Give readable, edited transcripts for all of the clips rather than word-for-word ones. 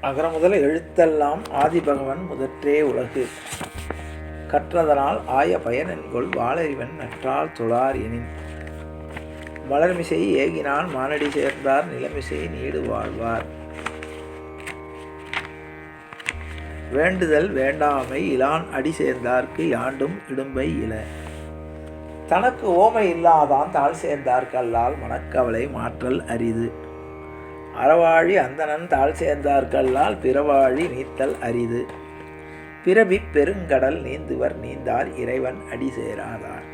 அகர முதல எழுத்தெல்லாம் ஆதிபகவன் முதற்றே உலகு. கற்றதனால் ஆய பயன் என்கொள் வாளறிவன் நற்றால் தொழார் எனின். மலர்மிசை ஏகினான் மானடி சேர்ந்தார் நிலமிசை நீடு வாழ்வார். வேண்டுதல் வேண்டாமை இலான் அடி சேர்ந்தார்க்கு யாண்டும் இடும்பை இல. தனக்கு ஓமை இல்லாதான் தாழ் சேர்ந்தார்கல்லால் மனக்கவலை மாற்றல் அரிது. அறவாழி அந்தணன் தாழ் சேர்ந்தார்கல்லால் பிறவாழி நீத்தல் அரிது. பிறவி பெருங்கடல் நீந்துவர் நீந்தார் இறைவன் அடி சேராதார்.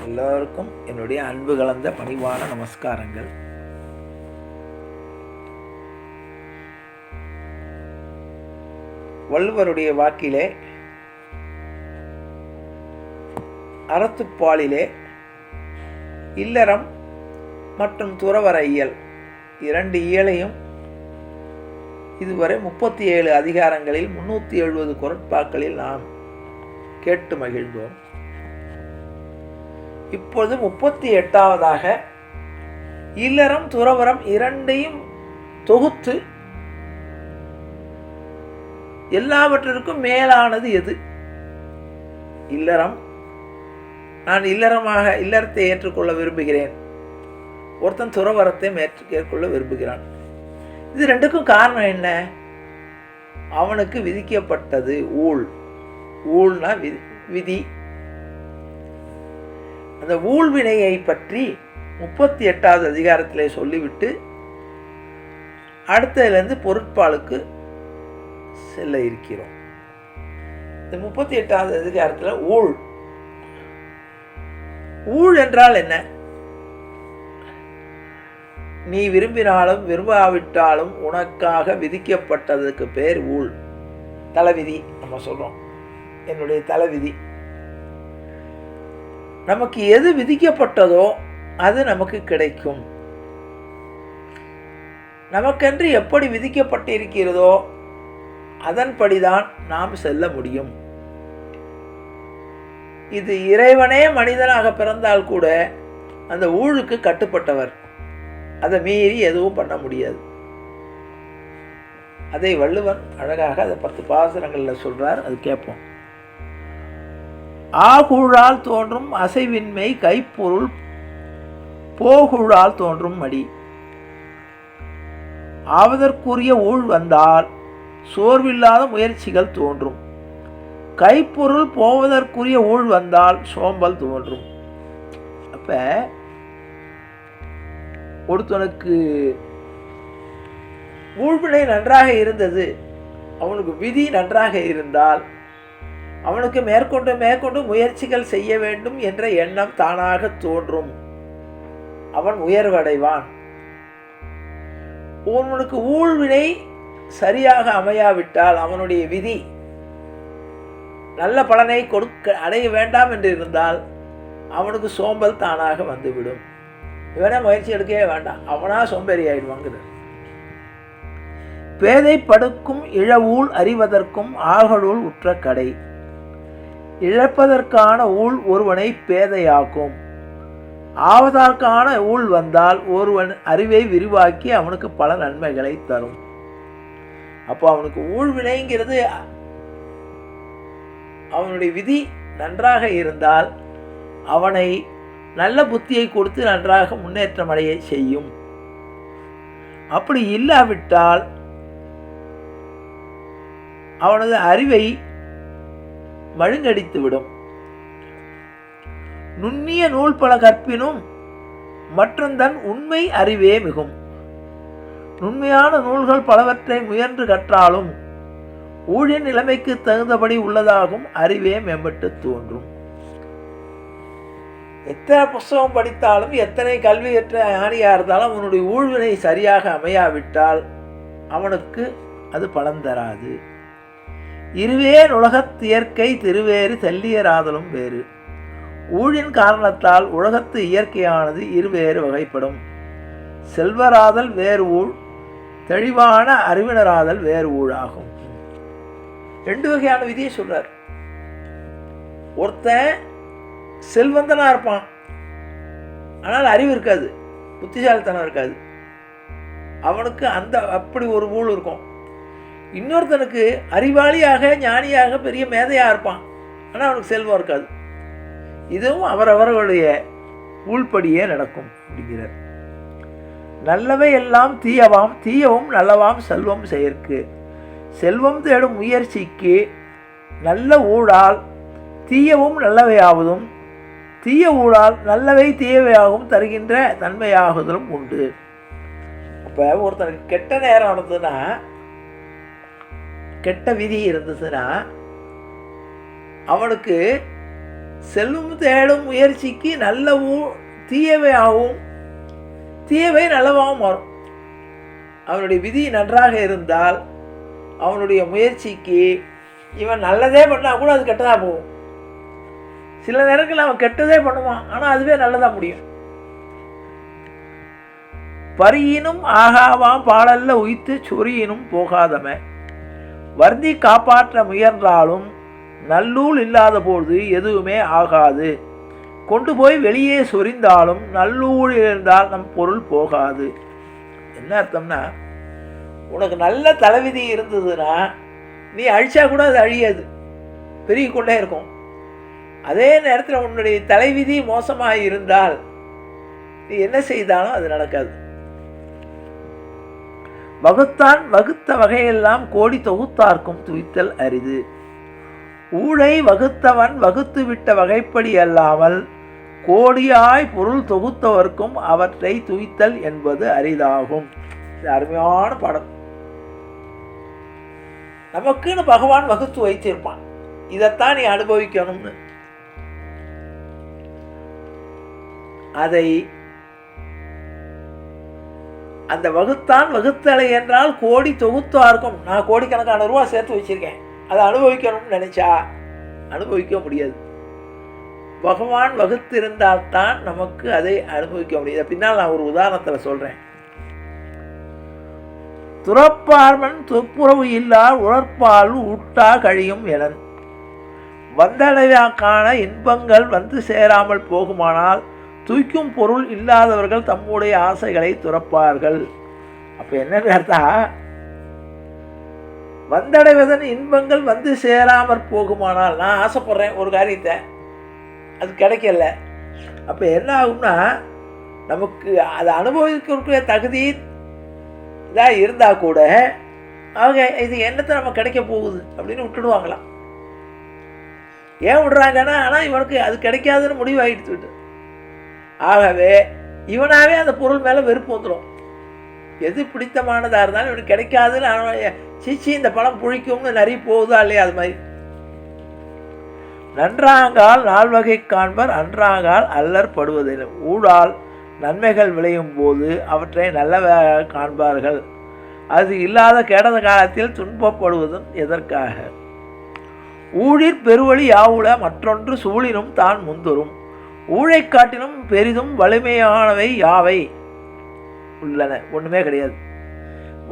எல்லோருக்கும் என்னுடைய அன்பு கலந்த பணிவான நமஸ்காரங்கள். வள்ளுவருடைய வாக்கிலே அறத்துப்பாலிலே இல்லறம் மற்றும் துறவற இயல் இரண்டு இயலையும் இதுவரை 37 அதிகாரங்களில் 370 குறட்பாக்களில் நாம் கேட்டு மகிழ்ந்தோம். இப்பொழுது 38வதாக இல்லறம் துறவறம் இரண்டையும் தொகுத்து எல்லாவற்றிற்கும் மேலானது எது? இல்லறம், நான் இல்லறத்தை ஏற்றுக்கொள்ள விரும்புகிறேன், ஒருத்தன் துறவரத்தை ஏற்றுக்கொள்ள விரும்புகிறான். இது ரெண்டுக்கும் காரணம் என்ன? அவனுக்கு விதிக்கப்பட்டது ஊழ்னா விதி. அந்த ஊழ்வினையை பற்றி 38வது அதிகாரத்திலே சொல்லிவிட்டு அடுத்ததிலிருந்து பொருட்பாலுக்கு செல்ல இருக்கிறோம். இந்த 38வது அதிகாரத்தில் ஊழ் என்றால் என்ன? நீ விரும்பினாலும் விரும்பாவிட்டாலும் உனக்காக விதிக்கப்பட்டதுக்கு பேர் ஊழ். தலைவிதி நம்ம சொல்றோம், என்னுடைய தலைவிதி. நமக்கு எது விதிக்கப்பட்டதோ அது நமக்கு கிடைக்கும். நமக்கென்று எப்படி விதிக்கப்பட்டிருக்கிறதோ அதன்படிதான் நாம் செல்ல முடியும். இது இறைவனே மனிதனாக பிறந்தால் கூட அந்த ஊழுக்கு கட்டுப்பட்டவர், அதை மீறி எதுவும் பண்ண முடியாது. அதை வள்ளுவன் அழகாக அதை 10 பாசுரங்களில் சொல்றார். அது கேட்போம். ஆகுழால் தோன்றும் அசைவின்மை கைப்பொருள் போகுழால் தோன்றும் மடி. ஆவதற்குரிய ஊழ் வந்தால் சோர்வில்லாத முயற்சிகள் தோன்றும். கைப்பொருள் போவதற்குரிய ஊழ் வந்தால் சோம்பல் தோன்றும். அப்ப ஒருத்தனுக்கு ஊழ்வினை நன்றாக இருந்தது, அவனுக்கு விதி நன்றாக இருந்தால் அவனுக்கு மேற்கொண்டு முயற்சிகள் செய்ய வேண்டும் என்ற எண்ணம் தானாக தோன்றும். அவன் உயர்வடைவான். ஒருவனுக்கு ஊழ்வினை சரியாக அமையாவிட்டால் அவனுடைய விதி நல்ல பலனை அடைய வேண்டாம் என்று இருந்தால் அவனுக்கு சோம்பல் தானாக வந்துவிடும். இவனே முயற்சி எடுக்கவே வேண்டாம், அவனா சோம்பேறி ஆயிடுவாங்கிறார். பேதை படுக்கும் இழவூழ் அறிவதற்கும் ஆகலூழ் உற்ற கடை. இழப்பதற்கான ஊழ் ஒருவனை பேதையாக்கும். ஆவதற்கான ஊழ் வந்தால் ஒருவன் அறிவை விரிவாக்கி அவனுக்கு பல நன்மைகளை தரும். அப்போ அவனுக்கு ஊழ்வினைங்கிறது அவனுடைய விதி நன்றாக இருந்தால் அவனை நல்ல புத்தியை கொடுத்து நன்றாக முன்னேற்றம் அடைய செய்யும். அப்படி இல்லாவிட்டால் அவனது அறிவை மழுங்கடித்துவிடும். நுண்ணிய நூல் பல கற்பினும் மற்றந்தன் உண்மை அறிவே மிகும். நுண்மையான நூல்கள் பலவற்றை முயன்று கற்றாலும் ஊழின் நிலைமைக்கு தகுந்தபடி உள்ளதாகும் அறிவே மேம்பட்டு தோன்றும். எத்தனை புஸ்தகம் படித்தாலும் எத்தனை கல்வி கற்ற ஞானியாக இருந்தாலும் அவனுடைய ஊழ்வினை சரியாக அமையாவிட்டால் அவனுக்கு அது பலன் தராது. இருவேர் உலகத்து இயற்கை திருவேறு செல்லியராதலும் வேறு. ஊழின் காரணத்தால் உலகத்து இயற்கையானது இருவேறு வகைப்படும். செல்வராதல் வேறு ஊழ், தெளிவான அறிவினராதல் வேறு ஊழாகும். 2 வகையான விதியை சொல்றார். ஒருத்தன் செல்வந்தனா இருப்பான், ஆனால் அறிவு இருக்காது, புத்திசாலித்தனம் இருக்காது. அவனுக்கு அந்த அப்படி ஒரு ஊழ் இருக்கும். இன்னொருத்தனுக்கு அறிவாளியாக ஞானியாக பெரிய மேதையாக இருப்பான், ஆனால் அவனுக்கு செல்வம் இருக்காது. இதுவும் அவரவர்களுடைய ஊழ்படியே நடக்கும் அப்படிங்கிறார். நல்லவை எல்லாம் தீயவாம், தீயவும் நல்லவாம் செல்வம் செயற்கு. செல்வம் தேடும் முயற்சிக்கு நல்ல ஊழால் தீயவும் நல்லவையாவதும், தீய ஊழால் நல்லவை தீயவையாகவும் தருகின்ற தன்மையாகுதலும் உண்டு. இப்போ ஒருத்தனுக்கு கெட்ட நேரம் நடந்ததுன்னா, கெட்ட விதி இருந்ததுன்னா, அவனுக்கு செல்வம் தேடும் முயற்சிக்கு நல்ல தீயவையாகவும் தீயவை நல்லவாகவும் மாறும். அவனுடைய விதி நன்றாக இருந்தால் அவனுடைய முயற்சிக்கு இவன் நல்லதே பண்ணால் கூட அது கெட்டதாக போகும். சில நேரங்களில் அவன் கெட்டதே பண்ணுவான், ஆனால் அதுவே நல்லதாக முடியும். பரியினும் ஆகாவாம் பாடல்ல உய்த்து சொரியினும் போகாதமே. வருந்தி காப்பாற்ற முயன்றாலும் நல்லூல் இல்லாத பொழுது எதுவுமே ஆகாது. கொண்டு போய் வெளியே சொரிந்தாலும் நல்லூல் இருந்தால் நம் பொருள் போகாது. என்ன அர்த்தம்னா, உனக்கு நல்ல தலைவிதி இருந்ததுன்னா நீ அழிச்சா கூட அது அழியாது, பெருகி கொண்டே இருக்கும். அதே நேரத்தில் உன்னுடைய தலைவிதி மோசமாக இருந்தால் நீ என்ன செய்தாலும் அது நடக்காது. வகுத்தான் வகுத்த வகையெல்லாம் கோடி தொகுத்தார்க்கும் துய்த்தல் அரிது. ஊழை வகுத்தவன் வகுத்து விட்ட வகைப்படி அல்லாமல் கோடியாய் பொருள் தொகுத்தவர்க்கும் அவற்றை துய்த்தல் என்பது அரிதாகும். இது அருமையான பாடம். நமக்குன்னு பகவான் வகுத்து வைத்திருப்பான், இதைத்தான் நீ அனுபவிக்கணும்னு. அதை அந்த வகுத்தான் வகுத்தலை என்றால் கோடி தொகுத்தார்க்கும், நான் கோடிக்கணக்கான ரூபா சேர்த்து வச்சிருக்கேன், அதை அனுபவிக்கணும்னு நினைச்சா அனுபவிக்க முடியாது. பகவான் வகுத்திருந்தால்தான் நமக்கு அதை அனுபவிக்க முடியாது. பின்னால் நான் ஒரு உதாரணத்தில் சொல்றேன். துறப்பார்மன் துப்புரவு இல்லா உழற்பால் உட்டா கழியும் எனன். வந்தடைவாக்கான இன்பங்கள் வந்து சேராமல் போகுமானால் தூய்க்கும் பொருள் இல்லாதவர்கள் தம்முடைய ஆசைகளை துறப்பார்கள். அப்ப என்னன்னு அர்த்தம், வந்தடைவதன் இன்பங்கள் வந்து சேராமற் போகுமானால், நான் ஆசைப்படுறேன் ஒரு காரியத்தை, அது கிடைக்கல, அப்ப என்ன ஆகும்னா, நமக்கு அதை அனுபவிக்க தகுதி இதாக இருந்தால் கூட அவங்க இது என்னத்தை நம்ம கிடைக்க போகுது அப்படின்னு விட்டுடுவாங்களாம். ஏன் விடுறாங்கன்னா, ஆனால் இவனுக்கு அது கிடைக்காதுன்னு முடிவாகிடுச்சு. ஆகவே இவனாவே அந்த பொருள் மேலே வெறுப்பு வந்துடும். எது பிடித்தமானதாக இருந்தாலும் இவனுக்கு கிடைக்காதுன்னு சீச்சி இந்த பழம் புழிக்கும்னு நிறைய போகுதா இல்லையா? அது மாதிரி நன்றாங்கால் நால்வகை காண்பர் அன்றாங்கால் அல்லற் படுவதில்லை. ஊழால் நன்மைகள் விளையும் போது அவற்றை நல்லதாக காண்பார்கள். அது இல்லாத கேடத காலத்தில் துன்பப்படுவதும் எதற்காக? ஊழிற் பெருவழி யாவுல மற்றொன்று சூழினும் தான் முந்தரும். ஊழை காட்டினும் பெரிதும் வலிமையானவை யாவை உள்ளன? ஒன்றுமே கிடையாது.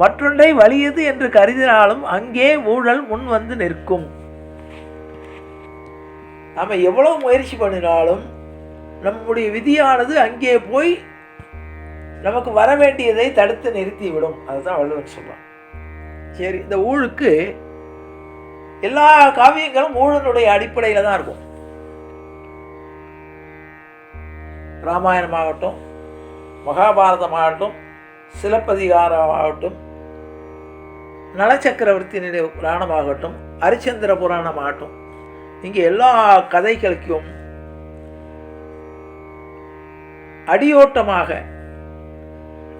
மற்றொன்றை வலியது என்று கருதினாலும் அங்கே ஊழல் முன் வந்து நிற்கும். நம்ம எவ்வளவு முயற்சி பண்ணினாலும் நம்முடைய விதியானது அங்கே போய் நமக்கு வர வேண்டியதை தடுத்து நிறுத்திவிடும். அதுதான் வள்ளுவன் சொல்றான். சரி, இந்த ஊழுக்கு எல்லா காவியங்களும் ஊழனுடைய அடிப்படையில் தான் இருக்கும். ராமாயணமாகட்டும், மகாபாரதமாகட்டும், சிலப்பதிகாரமாகட்டும், நலச்சக்கரவர்த்தியினுடைய புராணமாகட்டும், ஹரிச்சந்திர புராணமாகட்டும், இங்கே எல்லா கதைகளுக்கும் அடியோட்டமாக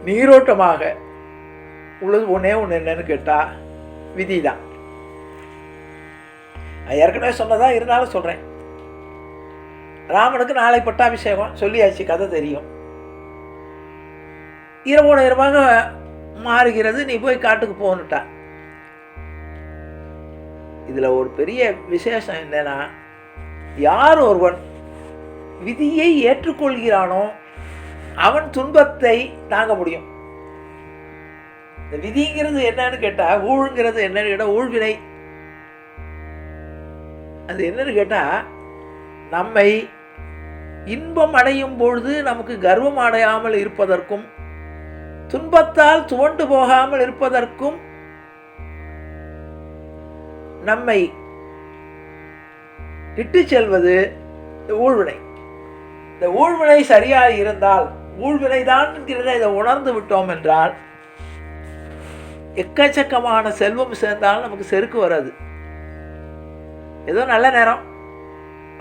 நீரோட்டமாக உள்ளது ஒன்றே ஒன்று என்னன்னு கேட்டால் விதி தான். ஏற்கனவே சொன்னதா இருந்தாலும் சொல்கிறேன். ராமனுக்கு நாளை பட்டாபிஷேகம் சொல்லியாச்சு, கதை தெரியும். இரவோட இரவாக மாறுகிறது, நீ போய் காட்டுக்கு போகணுட்டா. இதில் ஒரு பெரிய விசேஷம் என்னன்னா, யார் ஒருவன் விதியை ஏற்றுக்கொள்கிறானோ அவன் துன்பத்தை தாங்க முடியும். இந்த விதிங்கிறது என்னன்னு கேட்டால், ஊழுங்கிறது என்னன்னு கேட்டால் ஊழ்வினை. அது என்னன்னு கேட்டால், நம்மை இன்பம் அடையும் பொழுது நமக்கு கர்வம் அடையாமல் இருப்பதற்கும், துன்பத்தால் துவண்டு போகாமல் இருப்பதற்கும் நம்மை இட்டு செல்வது ஊழ்வினை. இந்த ஊழ்வினை சரியாக இருந்தால், ஊழ்வினைதான் இதை உணர்ந்து விட்டோம் என்றால், எக்கச்சக்கமான செல்வம் சேர்ந்தாலும் நமக்கு செருக்கு வராது. ஏதோ நல்ல நேரம்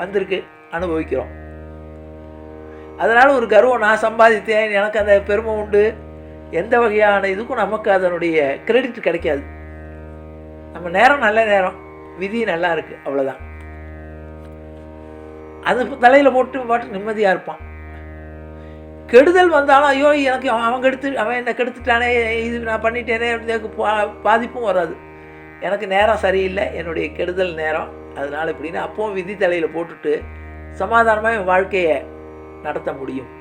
வந்திருக்கு, அனுபவிக்கிறோம். அதனால் ஒரு கர்வம், நான் சம்பாதித்தேன், எனக்கு அந்த பெருமை உண்டு, எந்த வகையான இதுக்கும் நமக்கு அதனுடைய கிரெடிட் கிடைக்காது. நம்ம நேரம் நல்ல நேரம், விதி நல்லா இருக்குது, அவ்வளோதான். அது தலையில் போட்டு நிம்மதியாக இருப்பான். கெடுதல் வந்தாலும் ஐயோ எனக்கு அவன் என்னை கெடுத்துட்டானே, இது நான் பண்ணிட்டேனே, பாதிப்பும் வராது. எனக்கு நேரம் சரியில்லை, என்னுடைய கெடுதல் நேரம், அதனால் இப்படின்னு அப்போவும் விதி தலையில் போட்டுட்டு சமாதானமாக என் வாழ்க்கையை நடத்த முடியும்.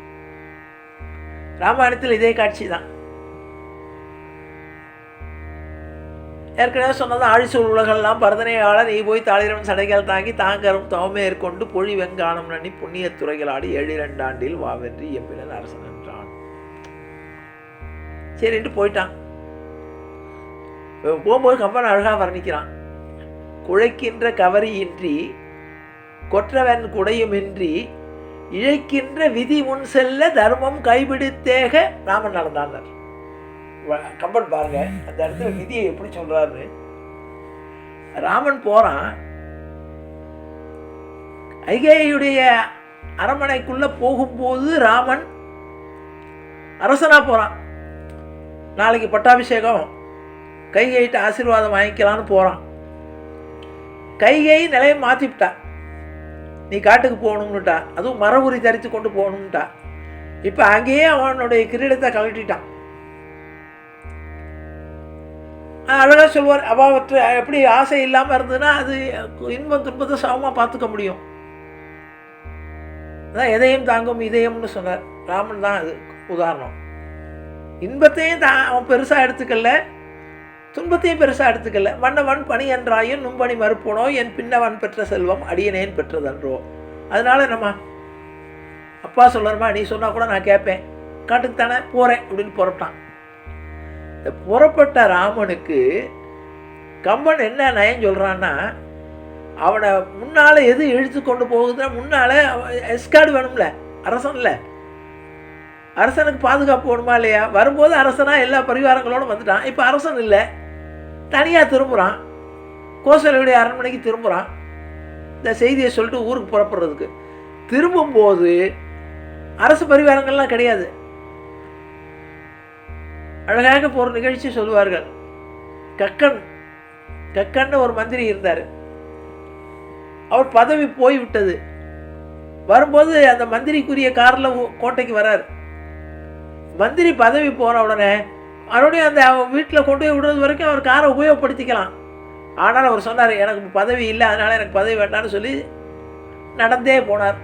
ராமாயணத்தில் இதே காட்சி தான். ஏற்கனவே சொன்னதான், ஆழிசூழ் உலகெல்லாம் பரதனையாள நீ போய் தாளிரம் சடைகள் தாங்கி தாங்கரும் தவமே ஏற்கொண்டு பொழி வெங்கானம் நன்னி புண்ணிய துறைகளாடி 7 ஆண்டில் வாவென்று எம்பினன் அரசன் என்றான். சரின்ட்டு போயிட்டான். போகும்போது கம்பன் அழகாக வர்ணிக்கிறான். குழைக்கின்ற கவரியின்றி கொற்றவன் குடையுமின்றி இழைக்கின்ற விதி முன் செல்ல தர்மம் கைபிடித்தேக ராமன் நடந்தார். கம்பன் பாருங்க அந்த இடத்துல விதியை எப்படி சொல்றாரு. ராமன் போறான், கைகேயியுடைய அரண்மனைக்குள்ள போகும்போது ராமன் அரசனா போறான். நாளைக்கு பட்டாபிஷேகம், கைகேயிட்ட ஆசீர்வாதம் வாங்கிக்கலான்னு போறான். கைகேயி நிலையை மாற்றிவிட்டா, நீ காட்டுக்கு போகணும்னுட்டா, அதுவும் மரபுரி தரித்து கொண்டு போகணும்னுட்டா. இப்போ அங்கேயே அவனுடைய கிரீடத்தை கழட்டிட்டான். அழகாக சொல்வார், அபாவற்ற எப்படி ஆசை இல்லாமல் இருந்ததுன்னா அது இன்பம் துன்பத்தை சமமாக பார்த்துக்க முடியும். அதான் எதையும் தாங்கும் இதயம்னு சொன்னார். ராமன் தான் அது உதாரணம். இன்பத்தையும் அவன் பெருசாக எடுத்துக்கல, துன்பத்தையும் பெருசாக எடுத்துக்கல. மன்னவன் பணி என்றாயும் நும்பணி மறுப்பனோ, என் பின்னவன் பெற்ற செல்வம் அடியனேன் பெற்றதன்றோ. அதனால நம்ம அப்பா சொல்லணுமா, நீ சொன்னால் கூட நான் கேட்பேன், காட்டுக்கு தானே போகிறேன் அப்படின்னு புறப்பட்டான். இந்த புறப்பட்ட ராமனுக்கு கம்பன் என்ன நயம் சொல்கிறான்னா, அவனை முன்னால் எது இழுத்து கொண்டு போகுதுன்னா, முன்னால் எஸ்கார்டு வேணும்ல, அரசன்ல, அரசனுக்கு பாதுகாப்பு வேணுமா இல்லையா? வரும்போது அரசனாக எல்லா பரிவாரங்களோடு வந்துட்டான். இப்போ அரசன் இல்லை, தனியாக திரும்புகிறான். கோசலையுடைய அரண்மனைக்கு திரும்புகிறான். இந்த செய்தியை சொல்லிட்டு ஊருக்கு புறப்படுறதுக்கு திரும்பும்போது அரசு பரிவாரங்கள்லாம் கிடையாது. அழகாக ஒரு நிகழ்ச்சி சொல்லுவார்கள். கக்கன் ஒரு மந்திரி இருந்தார். அவர் பதவி போய்விட்டது. வரும்போது அந்த மந்திரிக்குரிய காரில் கோட்டைக்கு வரார். மந்திரி பதவி போன உடனே மறுபடியும் அந்த வீட்டில் கொண்டு போய் விடுறது வரைக்கும் அவர் காரை உபயோகப்படுத்திக்கலாம். ஆனால் அவர் சொன்னார், எனக்கு பதவி இல்லை, அதனால் எனக்கு பதவி வேண்டாம்னு சொல்லி நடந்தே போனார்.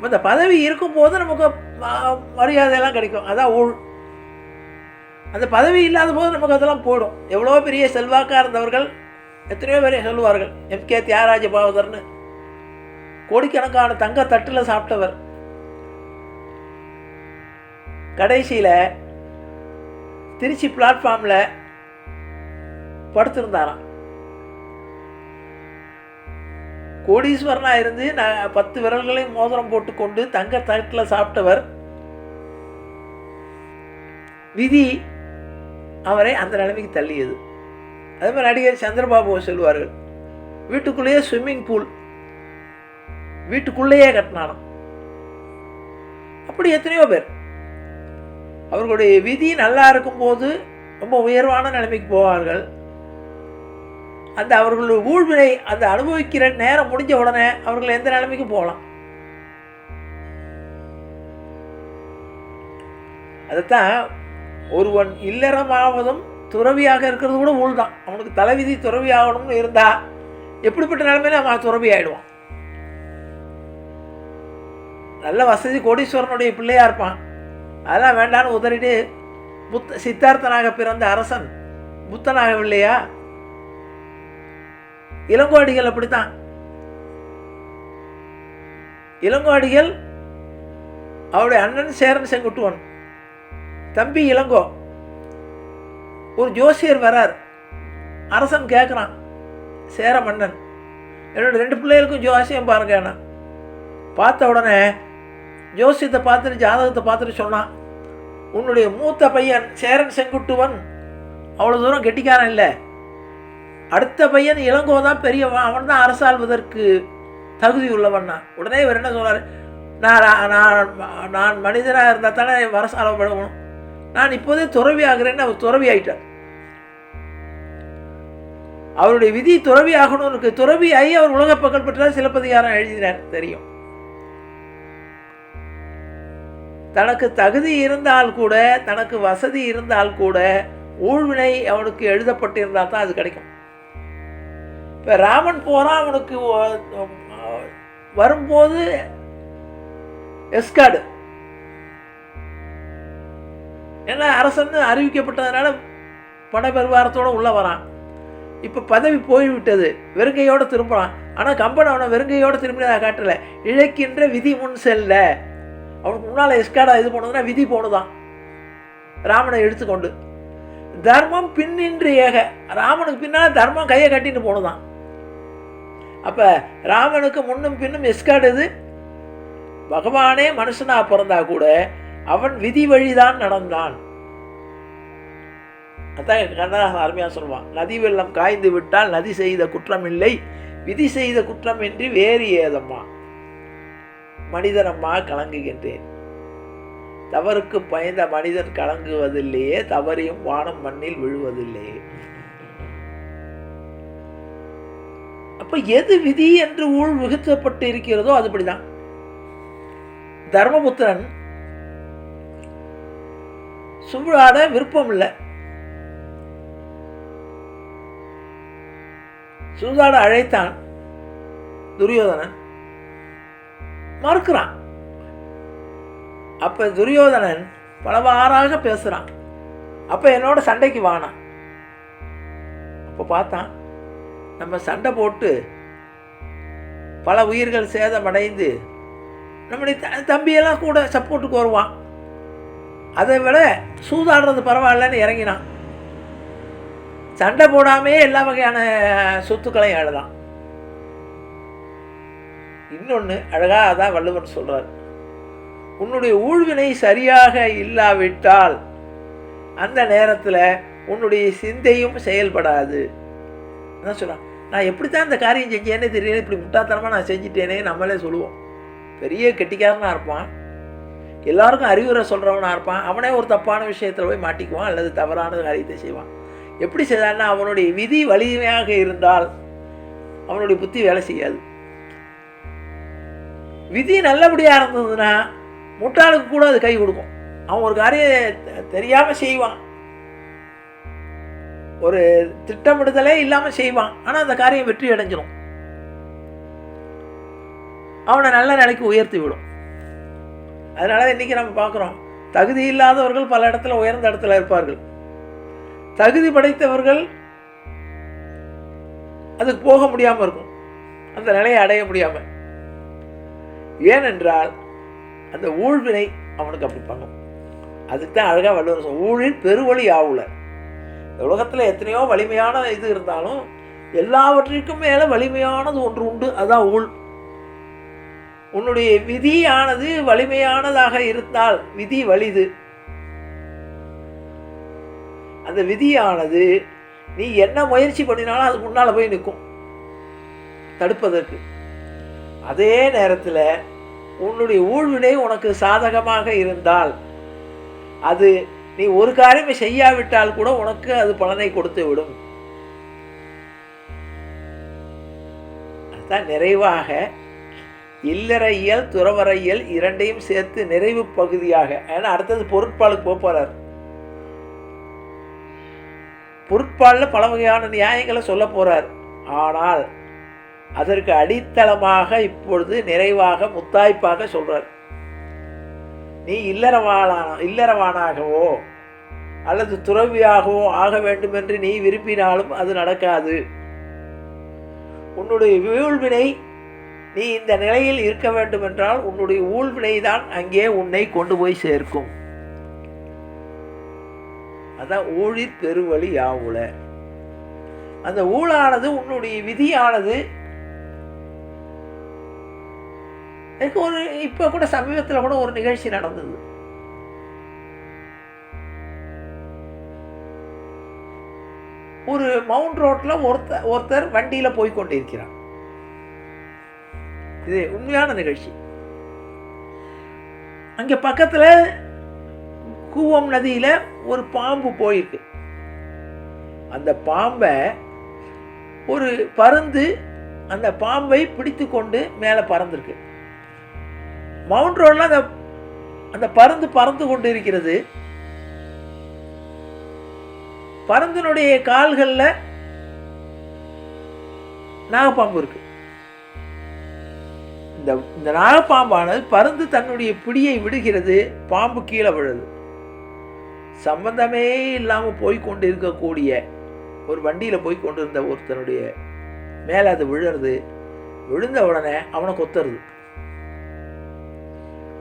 இந்த பதவி இருக்கும்போது நமக்கு மரியாதையெல்லாம் கிடைக்கும், அதான் ஊழ். அந்த பதவி இல்லாத போது நமக்கு அதெல்லாம் போயிடும். எவ்வளோ பெரிய செல்வாக்காக இருந்தவர்கள் எத்தனையோ பேர் சொல்லுவார்கள். எம்.கே. தியாகராஜ பாகவதர்னு கோடிக்கணக்கான தங்க தட்டில் சாப்பிட்டவர் கடைசியில் திருச்சி பிளாட்ஃபார்மில் படுத்திருந்தாராம். கோடீஸ்வரனாக இருந்து 10 விரல்களையும் மோதிரம் போட்டுக்கொண்டு தங்க தட்டில் சாப்பிட்டவர், விதி அவரை அந்த நிலைமைக்கு தள்ளியது. அதே மாதிரி நடிகர் சந்திரபாபுவை சொல்லுவார்கள், வீட்டுக்குள்ளேயே ஸ்விம்மிங் பூல் வீட்டுக்குள்ளேயே கட்டினாலும். அப்படி எத்தனையோ பேர் அவர்களுடைய விதி நல்லா இருக்கும்போது ரொம்ப உயர்வான நிலைமைக்கு போவார்கள். அந்த அவர்களுடைய ஊழ்வினை அந்த அனுபவிக்கிற நேரம் முடிஞ்ச உடனே அவர்கள் எந்த நிலைமைக்கு போகலாம். அதைத்தான் ஒருவன் இல்லறமாவதும் துறவியாக இருக்கிறது கூட ஊழ் தான். அவனுக்கு தலைவிதி துறவி ஆகணும்னு இருந்தா எப்படிப்பட்ட நிலைமையில அவன் துறவி ஆகிடுவான். நல்ல வசதி கோடீஸ்வரனுடைய பிள்ளையாக இருப்பான், அதெல்லாம் வேண்டான்னு உதறிட்டு சித்தார்த்தனாக பிறந்த அரசன் புத்தனாகவில்லையா? இளங்கோடிகள் அப்படித்தான். இளங்கோடிகள் அவருடைய அண்ணன் சேரன் செங்குட்டுவன், தம்பி இளங்கோ. ஒரு ஜோசியர் வரார். அரசன் கேட்குறான், சேர மன்னன், என்னோட 2 பிள்ளைகளுக்கும் ஜோசியம் பாருங்க. பார்த்த உடனே ஜோசியத்தை பார்த்துட்டு ஜாதகத்தை பார்த்துட்டு சொன்னான், உன்னுடைய மூத்த பையன் சேரன் செங்குட்டுவன் அவ்வளோ தூரம் கெட்டிக்காரன் இல்லை, அடுத்த பையன் இளங்கோ தான் பெரியவன், அவன் தான் அரசாள்வதற்கு தகுதி உள்ளவன்னா. உடனே இவர் என்ன சொன்னார், நான் மனிதனாக இருந்தால் தானே அரசாளப்படணும், நான் இப்போதே துறவி ஆகிறேன்னு அவர் துறவி ஆகிட்டார். அவருடைய விதி துறவி ஆகணும் இருக்கு. துறவி ஆகி அவர் உலக புகழ் பெற்றார், சிலப்பதிகாரம் எழுதினார் தெரியும். தனக்கு தகுதி இருந்தால் கூட, தனக்கு வசதி இருந்தால் கூட, ஊழ்வினை அவனுக்கு எழுதப்பட்டிருந்தால் தான் அது கிடைக்கும். இப்போ ராமன் போகிறான், அவனுக்கு வரும்போது எஸ்கார்டு, ஏன்னா அரசன் அறிவிக்கப்பட்டதுனால பண பெருவாரத்தோடு உள்ளே வரான். இப்போ பதவி போய்விட்டது, வெறுங்கையோடு திரும்புகிறான். ஆனால் கம்பன் அவனை வெறுங்கையோடு திரும்பினதாக காட்டலை. இழைக்கின்ற விதி முன் செல்ல, அவனுக்கு முன்னால் எஸ்கார்டாக இது போனதுன்னா விதி போனதான் ராமனை எடுத்துக்கொண்டு. தர்மம் பின்னின்று ஏக, ராமனுக்கு பின்னால் தர்மம் கையை கட்டின்னு போனதான். அப்போ ராமனுக்கு முன்னும் பின்னும் எஸ்கார்டு இது. பகவானே மனுஷனாக பிறந்தா கூட அவன் விதி வழிதான் நடந்தான். அதான் கண்ணதாசன் அருமையாக சொல்லுவான், நதி வெள்ளம் காய்ந்து விட்டால் நதி செய்த குற்றம் இல்லை, விதி செய்த குற்றமின்றி வேறு ஏதம்மா, மனிதனம்மா கலங்குகின்றேன். தவறுக்கு பயந்த மனிதன் கலங்குவதில்லையே, தவறியும் வானம் மண்ணில் விழுவதில்லையே. அப்ப எது விதி என்று ஊழ் விகுத்தப்பட்டு இருக்கிறதோ அதுபடிதான். தர்மபுத்திரன் சுழாட விருப்பம் இல்லை, சூதாட அழைத்தான். துரியோதனன் மறுக்கிறான். அப்ப துரியோதனன் பலவாறாக பேசுறான். அப்ப என்னோட சண்டைக்கு வானான். அப்ப பார்த்தான், நம்ம சண்டை போட்டு பல உயிர்கள் சேதமடைந்து நம்முடைய தம்பியெல்லாம் கூட சப்போர்ட்டுக்கு வருவான், அதை விட சூதாடுறது பரவாயில்லன்னு இறங்கினான். சண்டை போடாமே எல்லா வகையான சொத்துக்களையும் ஆடலாம். இன்னொன்று அழகாக அதான் வள்ளுவன் சொல்றார், உன்னுடைய ஊழ்வினை சரியாக இல்லாவிட்டால் அந்த நேரத்தில் உன்னுடைய சிந்தையும் செயல்படாது. என்ன சொல்கிறான், நான் எப்படித்தான் இந்த காரியம் செஞ்சேன்னே தெரியல, இப்படி முட்டாத்தனமாக நான் செஞ்சிட்டேனே நம்மளே சொல்லுவோம். பெரிய கெட்டிக்காரனாக இருப்பான், எல்லாருக்கும் அறிவுரை சொல்கிறவனாக இருப்பான், அவனே ஒரு தப்பான விஷயத்தில் போய் மாட்டிக்குவான் அல்லது தவறான காரியத்தை செய்வான். எப்படி செய்தான்னா அவனுடைய விதி வலிமையாக இருந்தால் அவனுடைய புத்தி வேலை செய்யாது. விதி நல்லபடியாக இருந்ததுன்னா முட்டாளுக்கு கூட அது கை கொடுக்கும். அவன் ஒரு காரியம் தெரியாமல் செய்வான், ஒரு திட்டமிடுதலே இல்லாமல் செய்வான், ஆனால் அந்த காரியம் வெற்றி அடைஞ்சிடும், அவனை நல்ல நிலைக்கு உயர்த்தி விடும். அதனால இன்னைக்கு நம்ம பார்க்குறோம், தகுதி இல்லாதவர்கள் பல இடத்துல உயர்ந்த இடத்துல இருப்பார்கள், தகுதி படைத்தவர்கள் அதுக்கு போக முடியாமல் இருக்கும், அந்த நிலையை அடைய முடியாமல். ஏனென்றால் அந்த ஊழ்வினை அவனுக்கு அப்படி பண்ணும். அதுக்கு தான் அழகாக வள்ளுவர் ஊழில் பெருவழி ஆவுல. இந்த உலகத்தில் எத்தனையோ வலிமையான இது இருந்தாலும் எல்லாவற்றிற்கும் மேலே வலிமையானது ஒன்று உண்டு, அதுதான் ஊழ். உன்னுடைய விதியானது வலிமையானதாக இருந்தால் விதி வலிது. அந்த விதியானது நீ என்ன முயற்சி பண்ணினாலும் அது முன்னால் போய் நிற்கும் தடுப்பதற்கு. அதே நேரத்தில் உன்னுடைய ஊழ்வினை உனக்கு சாதகமாக இருந்தால் அது நீ ஒரு காரியமே செய்யாவிட்டால் கூட உனக்கு அது பலனை கொடுத்து விடும். அதுதான் நிறைவாக இல்லறையியல் துறவறையியல் இரண்டையும் சேர்த்து நிறைவு பகுதியாக, ஏன்னா அடுத்தது பொருட்பாலுக்கு போகிறார். பொருட்பாலில் பல வகையான நியாயங்களை சொல்ல போறார். ஆனால் அதற்கு அடித்தளமாக இப்பொழுது நிறைவாக முத்தாய்ப்பாக சொல்றார், நீ இல்லறவானாகவோ அல்லது துறவியாகவோ ஆக வேண்டும் என்று நீ விரும்பினாலும் அது நடக்காது. உன்னுடைய வீழ்வினை நீ இந்த நிலையில் இருக்க வேண்டும் என்றால் உன்னுடைய ஊழ்வினைதான் அங்கே உன்னை கொண்டு போய் சேர்க்கும். அதான் ஊழிற் பெருவழி யாவுல. அந்த ஊழானது உன்னுடைய விதியானது. எனக்கு ஒரு இப்போ கூட சமீபத்தில் கூட ஒரு நிகழ்ச்சி நடந்தது. ஒரு மவுண்ட் ரோட்டில் ஒருத்தர் வண்டியில் போய் கொண்டிருக்கிறார். இது உண்மையான நிகழ்ச்சி. அங்கே பக்கத்தில் கூவம் நதியில் ஒரு பாம்பு போயிருக்கு. அந்த பாம்பை ஒரு பருந்து அந்த பாம்பை பிடித்து கொண்டு மேலே பறந்துருக்கு. மவுண்ட் ரோடில் அந்த பருந்து பறந்து கொண்டு இருக்கிறது. பருந்தினுடைய கால்களில் நாகப்பாம்பு இருக்கு. இந்த நாகப்பாம்பானது பருந்து தன்னுடைய பிடியை விடுகிறது, பாம்பு கீழே விழுது. சம்பந்தமே இல்லாமல் போய்கொண்டு இருக்கக்கூடிய ஒரு வண்டியில் போய் கொண்டு இருந்த ஒருத்தனுடைய மேலே அது விழுறது. விழுந்த உடனே அவனை கொத்துறது.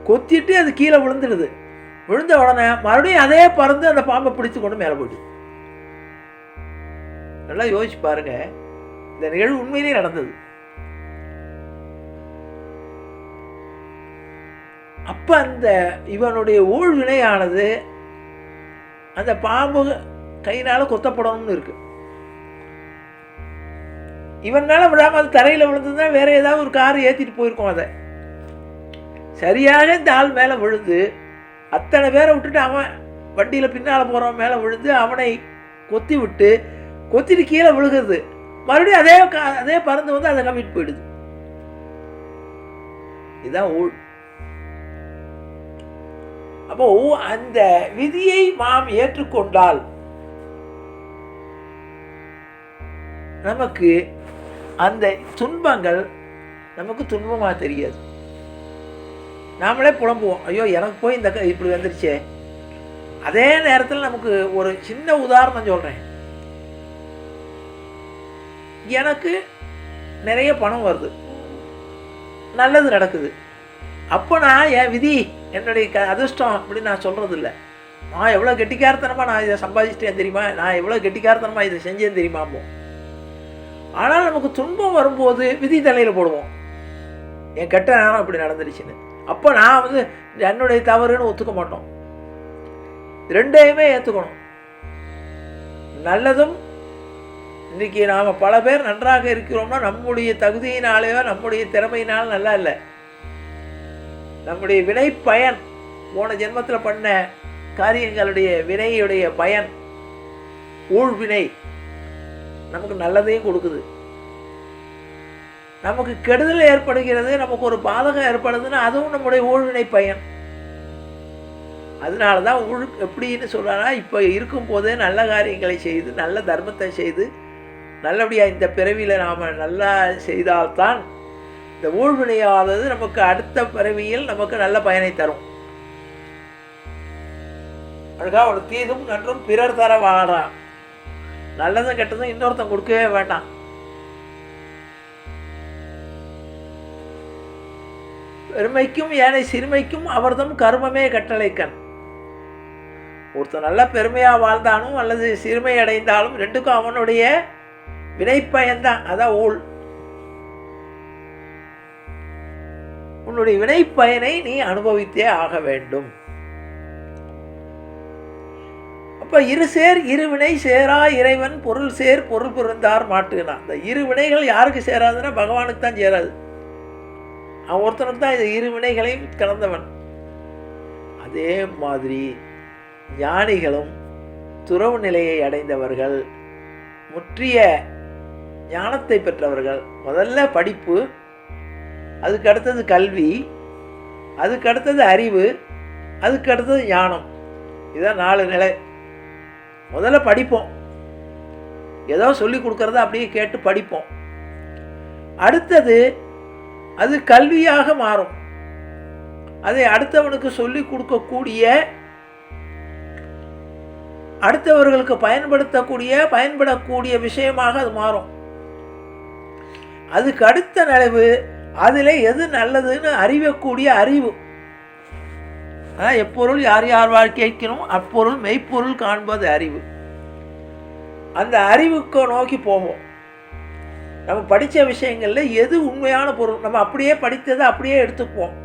கொத்திட்டு அது கீழே விழுந்துடுது. விழுந்த உடனே மறுபடியும் அதே பறந்து அந்த பாம்பை பிடித்து கொண்டு மேலே போயிடுது. நல்லா யோசிச்சு பாருங்க, இந்த நிகழ்வு உண்மையிலே நடந்தது. அப்ப அந்த இவனுடைய ஊழ்வினையானது அந்த பாம்பு கையினால கொத்தப்படணும்னு இருக்கு. இவன் மேல விடாம அது தரையில விழுந்ததுன்னா வேற ஏதாவது ஒரு கார் ஏத்திட்டு போயிருக்கோம். அதை சரியாக இந்த ஆள் மேல விழுந்து அத்தனை பேரை விட்டுட்டு அவன் வண்டியில பின்னால போறவன் மேல விழுந்து அவனை கொத்தி விட்டு கொத்திட்டு கீழே விழுகிறது. மறுபடியும் அதே பறந்து வந்து அதை கம்மிட்டு போயிடுது. இதுதான் ஊழ். அப்போ அந்த விதியை நாம் ஏற்றுக்கொண்டால் நமக்கு அந்த துன்பங்கள் நமக்கு துன்பமா தெரியாது. நாமளே புலம்புவோம், ஐயோ எனக்கு போய் இந்த இப்படி வந்துருச்சே. அதே நேரத்தில் நமக்கு ஒரு சின்ன உதாரணம் சொல்றேன். எனக்கு நிறைய பணம் வருது, நல்லது நடக்குது. அப்போ நான் என் விதி என்னுடைய அதிர்ஷ்டம் அப்படின்னு நான் சொல்றது இல்லை. நான் எவ்வளோ கெட்டிக்காரத்தனமாக நான் இதை சம்பாதிச்சிட்டேன் தெரியுமா, நான் எவ்வளோ கெட்டிக்காரத்தனமாக இதை செஞ்சேன்னு தெரியுமாமோ. ஆனால் நமக்கு துன்பம் வரும்போது விதி தலையில் போடுவோம், என் கெட்ட நேரம் இப்படி நடந்துருச்சுன்னு. அப்போ நான் வந்து என்னுடைய தவறுன்னு ஒத்துக்க மாட்டோம். ரெண்டையுமே ஏற்றுக்கணும். நல்லதும் இன்னைக்கு நாம் பல பேர் நன்றாக இருக்கிறோம்னா நம்முடைய தகுதியினாலேயோ நம்முடைய திறமையினாலும் நல்லா இல்லை, நம்முடைய வினை பயன், போன ஜென்மத்தில் பண்ண காரியங்களுடைய வினையுடைய பயன், ஊழ்வினை நமக்கு நல்லதையும் கொடுக்குது. நமக்கு கெடுதல் ஏற்படுகிறது, நமக்கு ஒரு பாதகம் ஏற்படுதுன்னா அதுவும் நம்முடைய ஊழ்வினை பயன். அதனால தான் ஊழ் எப்படின்னு சொல்கிறா, இப்போ இருக்கும் போதே நல்ல காரியங்களை செய்து நல்ல தர்மத்தை செய்து நல்லபடியாக இந்த பிறவியில் நாம் நல்லா செய்தால்தான் இந்த ஊழ்வினையானது நமக்கு அடுத்த பிறவியில் நமக்கு நல்ல பயனை தரும். அழகா ஒரு தீதும் நன்றும் பிறர் தர வாழான். நல்லதும் கெட்டதும் இன்னொருத்தன் கொடுக்கவே வேண்டாம். பெருமைக்கும் ஏனை சிறுமைக்கும் அவர்தம் கர்மமே கட்டளைக்கண். ஒருத்தன் நல்ல பெருமையாக வாழ்ந்தாலும் அல்லது சிறுமை அடைந்தாலும் ரெண்டுக்கும் அவனுடைய வினைப்பயன்தான். அதான் ஊழ். உன்னுடைய வினைப்பயனை நீ அனுபவித்தே ஆக வேண்டும். அப்ப இரு சேர் இருவினை சேரா இறைவன் பொருள் சேர் பொருள் பொருந்தார் மாட்டுனா. இந்த இரு வினைகள் யாருக்கு சேராதுன்னா பகவானுக்கு தான் சேராது. அவன் ஒருத்தனுக்கு தான் இந்த இரு வினைகளையும் கலந்தவன். அதே மாதிரி ஞானிகளும் துறவு நிலையை அடைந்தவர்கள், முற்றிய ஞானத்தை பெற்றவர்கள், முதல்ல படிப்பு, அதுக்கு அடுத்தது கல்வி, அதுக்கு அடுத்தது அறிவு, அதுக்கு அடுத்தது ஞானம். இதுதான் 4 நிலை. முதல்ல படிப்போம், ஏதோ சொல்லி கொடுக்கறத அப்படியே கேட்டு படிப்போம். அடுத்தது அது கல்வியாக மாறும். அதை அடுத்தவனுக்கு சொல்லி கொடுக்கக்கூடிய, அடுத்தவர்களுக்கு பயன்படக்கூடிய விஷயமாக அது மாறும். அதுக்கு அடுத்த நிலைவு அதில் எது நல்லதுன்னு அறியக்கூடிய அறிவு. அதான் எப்பொருள் யார் யார் கேட்கணும் அப்பொருள் மெய்ப்பொருள் காண்பது அறிவு. அந்த அறிவுக்கு நோக்கி போவோம். நம்ம படித்த விஷயங்களில் எது உண்மையான பொருள், நம்ம அப்படியே படித்ததை அப்படியே எடுத்துக்குவோம்.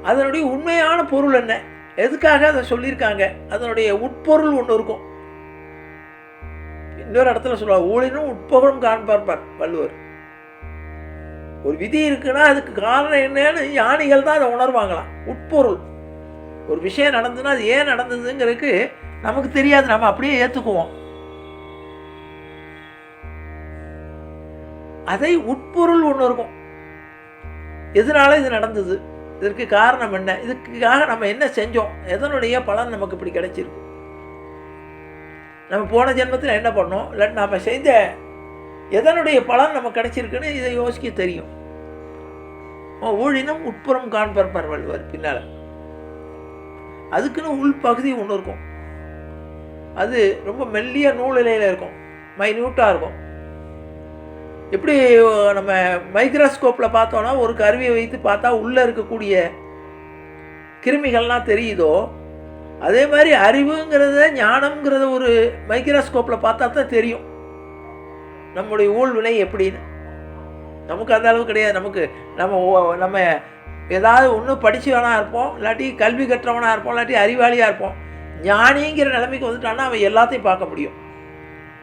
அதனுடைய உண்மையான பொருள் என்ன, எதுக்காக அதை சொல்லியிருக்காங்க, அதனுடைய உட்பொருள் ஒன்று இருக்கும். இன்னொரு இடத்துல சொல்லுவாங்க, ஊழினும் உட்பொருளும் காண்பார் வள்ளுவர். ஒரு விதி இருக்குன்னா அதுக்கு காரணம் என்னன்னு ஞானிகள் தான் அதை உணர்வாங்களாம். உட்பொருள், ஒரு விஷயம் நடந்ததுன்னா அது ஏன் நடந்ததுங்கிறதுக்கு நமக்கு தெரியாது, நம்ம அப்படியே ஏற்றுக்குவோம். அதை உட்பொருள் ஒன்று இருக்கும். எதனால இது நடந்தது, இதற்கு காரணம் என்ன, இதுக்காக நம்ம என்ன செஞ்சோம், எதனுடைய பலன் நமக்கு இப்படி கிடைச்சிருக்கு, நம்ம போன ஜென்மத்தில் என்ன பண்ணோம், இல்லை நம்ம செய்த எதனுடைய பலன் நமக்கு கிடைச்சிருக்குன்னு இதை யோசிக்க தெரியும். ஊழினும் உட்புறம் காண்பர் வள்ளுவர். பின்னால் அதுக்குன்னு உள்பகுதி ஒன்று இருக்கும். அது ரொம்ப மெல்லிய நூலிலையில் இருக்கும், மைன்யூட்டாக இருக்கும். எப்படி நம்ம மைக்ரோஸ்கோப்பில் பார்த்தோன்னா ஒரு கருவியை வைத்து பார்த்தா உள்ளே இருக்கக்கூடிய கிருமிகள்லாம் தெரியுதோ, அதே மாதிரி அறிவுங்கிறத ஞானம்ங்கிறத ஒரு மைக்ரோஸ்கோப்பில் பார்த்தா தான் தெரியும் நம்முடைய ஊழ்வினை எப்படின்னு. நமக்கு அந்த அளவு கிடையாது. நமக்கு நம்ம ஏதாவது ஒன்று படித்தவனாக இருப்போம், இல்லாட்டி கல்வி கற்றவனாக இருப்போம், இல்லாட்டி அறிவாளியாக இருப்போம். ஞானிங்கிற நிலைமைக்கு வந்துட்டான்னா அவன் எல்லாத்தையும் பார்க்க முடியும்.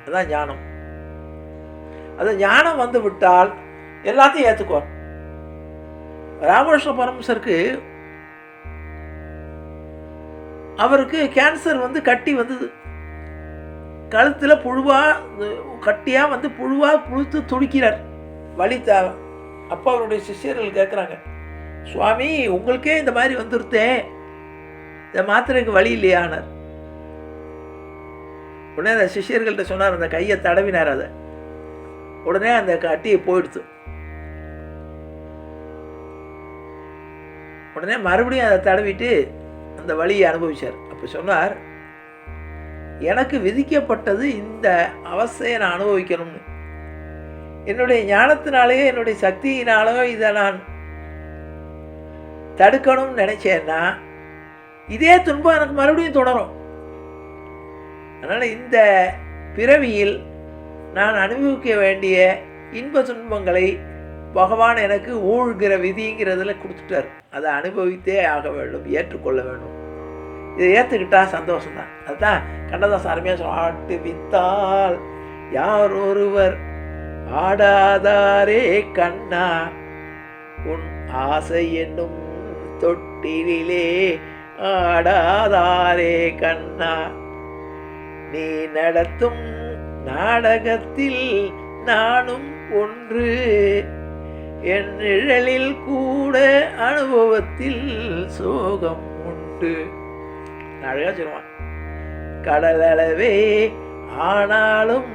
அதுதான் ஞானம். அது ஞானம் வந்து விட்டால் எல்லாத்தையும் ஏற்றுக்குவார். ராமகிருஷ்ண பரமஹம்சருக்கு அவருக்கு கேன்சர் வந்து கட்டி வந்தது, கழுத்தில் கட்டியாக வந்து புழுவாக புழுத்து துடிக்கிறார், வலி தேவை. அப்போ அவருடைய சிஷ்யர்கள் கேட்குறாங்க, சுவாமி உங்களுக்கே இந்த மாதிரி வந்துருத்தேன், இந்த மாத்திரைக்கு வழி இல்லையானார். உடனே அந்த சிஷ்யர்கள்ட்ட சொன்னார், அந்த கையை தடவினார். அதை உடனே அந்த கட்டியை போயிடுத்து. உடனே மறுபடியும் அதை தடவிட்டு அந்த வலியை அனுபவிச்சார். அப்போ சொன்னார், எனக்கு விதிக்கப்பட்டது இந்த அவஸ்தையை நான் அனுபவிக்கணும்னு. என்னுடைய ஞானத்தினாலேயோ என்னுடைய சக்தியினாலோ இதை நான் தடுக்கணும்னு நினைச்சேன்னா இதே துன்பம் எனக்கு மறுபடியும் தொடரும். அதனால் இந்த பிறவியில் நான் அனுபவிக்க வேண்டிய இன்ப துன்பங்களை பகவான் எனக்கு ஊழ்கிற விதிங்கிறதுல கொடுத்துட்டார். அதை அனுபவித்தே ஆக வேண்டும், ஏற்றுக்கொள்ள வேண்டும். இதை ஏற்றுக்கிட்டா சந்தோஷம்தான். அதுதான் கண்ணதாசன் அருமையாக சொல்ல, ஆட்டு வித்தால் யார் ஒருவர் ஆடாதாரே கண்ணா, உன் ஆசை என்னும் தொட்டிலே ஆடாதாரே கண்ணா, நீ நடத்தும் நாடகத்தில் நானும் ஒன்று, என் நிழலில் கூட அனுபவத்தில் சோகம் உண்டு. அழகா சொல்லுவான், கடலளவே ஆனாலும்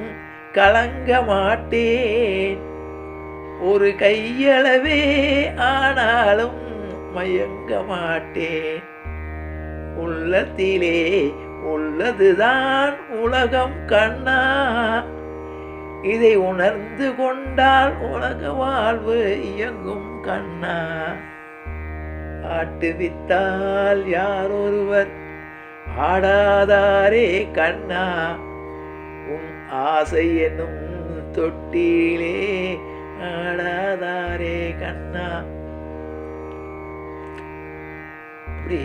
கலங்க மாட்டேன், ஒரு கையளவே ஆனாலும் மயங்க மாட்டேன், உள்ளத்திலே உள்ளதுதான் உலகம் கண்ணா, இதை உணர்ந்து கொண்டால் உலக வாழ்வு இயங்கும் கண்ணா, ஆட்டுவித்தால் யார் ஒருவர் ஆடாதாரே கண்ணா, உன் ஆசை என்னும் தொட்டிலே ஆடாதாரே கண்ணா. அப்படி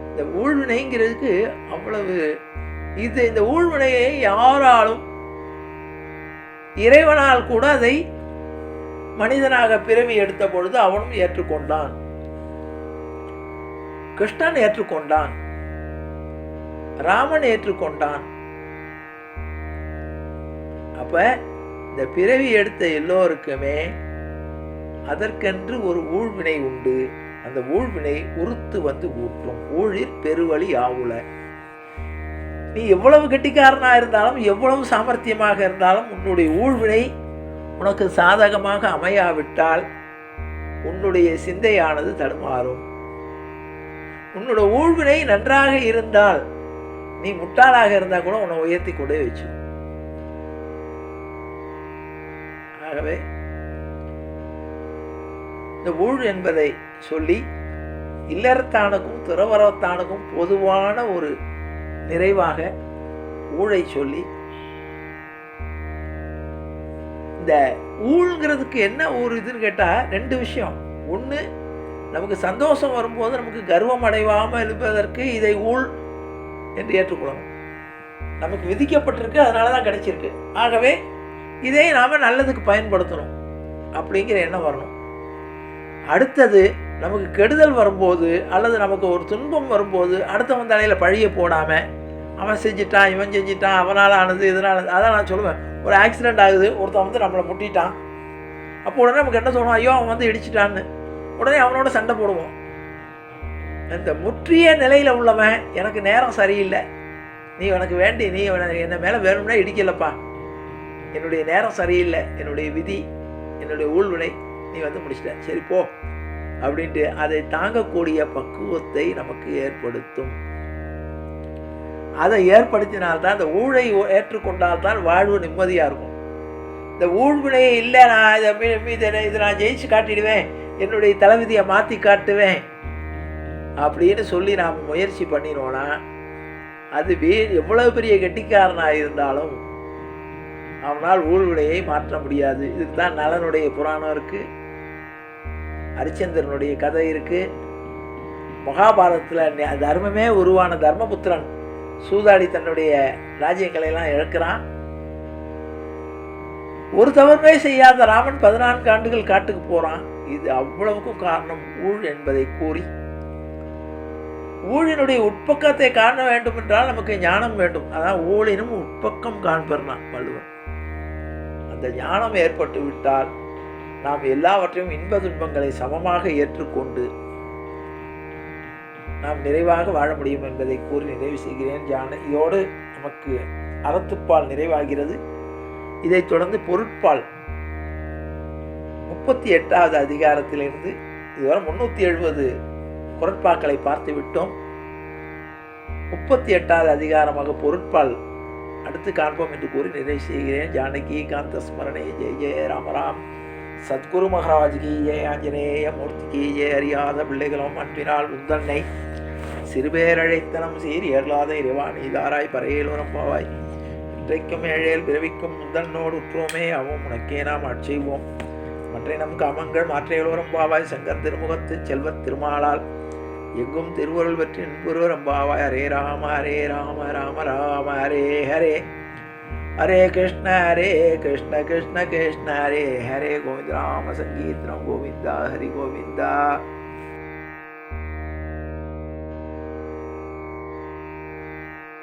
இந்த ஊழ்வினைங்கிறதுக்கு அவ்வளவு இது. இந்த ஊழ்வினையை யாராலும், இறைவனால் கூட அதை மனிதனாக பிறவி எடுத்த பொழுது அவனும் ஏற்றுக்கொண்டான், கிருஷ்ணன் ஏற்றுக்கொண்டான், ராமன் ஏற்றுக்கொண்டான். அப்ப இந்த பிறவி எடுத்த எல்லோருக்குமே அதற்கென்று ஒரு ஊழ்வினை உண்டு. அந்த ஊழ்வினை உறுத்து வந்து ஊற்றும். ஊழிற் பெருவழி ஆவுல. நீ எவ்வளவு கெட்டிக்காரனா இருந்தாலும், எவ்வளவு சாமர்த்தியமாக இருந்தாலும், உன்னுடைய ஊழ்வினை உனக்கு சாதகமாக அமையாவிட்டால் உன்னுடைய சிந்தையானது தடுமாறும். உன்னோட ஊழ்வினை நன்றாக இருந்தால், நீ முட்டாளாக இருந்தா கூட உன்னை உயர்த்தி கொண்டே வச்சு. ஆகவே இந்த ஊழ் என்பதை சொல்லி இல்லறத்தானுக்கும் துறவரத்தானுக்கும் பொதுவான ஒரு நிறைவாக ஊழை சொல்லி, இந்த ஊழ்ங்கிறதுக்கு என்ன ஒரு இதுன்னு கேட்டால் 2 விஷயம். ஒன்று, நமக்கு சந்தோஷம் வரும்போது நமக்கு கர்வம் அடைவாமல் இருப்பதற்கு இதை ஊழ் என்று ஏற்றுக்கொள்ளணும். நமக்கு விதிக்கப்பட்டிருக்கு, அதனால தான் கிடைச்சிருக்கு. ஆகவே இதை நாம் நல்லதுக்கு பயன்படுத்தணும் அப்படிங்கிற எண்ணம் வரணும். அடுத்தது, நமக்கு கெடுதல் வரும்போது அல்லது நமக்கு ஒரு துன்பம் வரும்போது அடுத்தவன் தலையில் பழிய போடாமல் அவன் செஞ்சிட்டான், இவன் செஞ்சிட்டான், அவனால் ஆனது, இதனால். அதான் நான் சொல்லுவேன், ஒரு ஆக்சிடெண்ட் ஆகுது, ஒருத்தன் வந்து நம்மளை முட்டிட்டான். அப்போ உடனே நமக்கு என்ன தோணும்? ஐயோ அவன் வந்து இடிச்சிட்டான்னு உடனே அவனோட சண்டை போடுவோம். இந்த முற்றிய நிலையில் உள்ளவன், எனக்கு நேரம் சரியில்லை, நீ உனக்கு வேண்டி நீ என்னை மேலே வேணும்னா இடிக்கலப்பா, என்னுடைய நேரம் சரியில்லை, என்னுடைய விதி, என்னுடைய ஊழ்வினை, நீ வந்து முடிச்சிட்ட, சரி போ அப்படின்ட்டு அதை தாங்கக்கூடிய பக்குவத்தை நமக்கு ஏற்படுத்தும். அதை ஏற்படுத்தினால்தான், இந்த ஊழை ஏற்றுக்கொண்டால்தான் வாழ்வு நிம்மதியாக இருக்கும். இந்த ஊழ்வினையே இல்லை, நான் இதை நான் ஜெயிச்சு காட்டிடுவேன், என்னுடைய தலைவிதியை மாற்றி காட்டுவேன் அப்படின்னு சொல்லி நாம் முயற்சி பண்ணினோன்னா, அது எவ்வளவு பெரிய கெட்டிக்காரனாக இருந்தாலும் அவனால் ஊழ்வினையை மாற்ற முடியாது. இதுக்கு தான் நலனுடைய புராணம் இருக்குது, ஹரிச்சந்திரனுடைய கதை இருக்குது. மகாபாரதத்தில் தர்மமே உருவான தர்மபுத்திரன் சூதாடி தன்னுடைய ராஜ்யங்களையெல்லாம் இழக்கிறான். ஒரு தவறுமே செய்யாத ராமன் 14 ஆண்டுகள் காட்டுக்கு போகிறான். இது அவ்வளவுக்கும் காரணம் ஊழ் என்பதை கூறி, ஊழினுடைய உட்பக்கத்தை காண வேண்டும் என்றால் நமக்கு ஞானம் வேண்டும். அதான் ஊழினும் உட்பக்கம் காண்பர்னா வள்ளுவர். அந்த ஞானம் ஏற்பட்டு விட்டால் நாம் எல்லாவற்றையும் இன்ப துன்பங்களை சமமாக ஏற்றுக்கொண்டு நாம் நிறைவாக வாழ முடியும் என்பதை கூறி நிறைவு செய்கிறேன். இதோடு நமக்கு அறத்துப்பால் நிறைவாகிறது. இதைத் தொடர்ந்து பொருட்பால் 38வது அதிகாரத்திலிருந்து இதுவரை 370 குறட்பாக்களை பார்த்து விட்டோம். 38வது அதிகாரமாக பொருட்பால் அடுத்து காண்போம் என்று கூறி நிறைவு செய்கிறேன். ஜானகி காந்த ஸ்மரணே ஜெய ஜெய ராமராம். சத்குரு மகாராஜ் கி ஜெய, ஆஞ்சநேய மூர்த்தி கி ஜெய. அறியாத பிள்ளைகளும் அன்பினால் உந்தன்னை சிறுபேரழைத்தனம் சீர் ஏறலாத இறைவா நீதாராய் பறையேலோரம் பாவாய். இன்றைக்கும் ஏழேல் பிறவிக்கும் முந்தன்னோடு உற்றோமே அவன் உனக்கே நாம் ஆட்செய்வோம். மற்ற நம் காமங்கள் மாற்றையலோரம் பாவாய். சங்கர் திருமுகத்து செல்வத் திருமாலால் எங்கும் திருவருள் பற்றி இன்புருவரம் பாவாய். ஹரே ராம ஹரே ராம ராம ராம ஹரே ஹரே. ஹரே கிருஷ்ண கிருஷ்ண கிருஷ்ண ஹரே ஹரே. கோவிந்த ராம சங்கீர்த்தனம் கோவிந்தா ஹரி கோவிந்தா.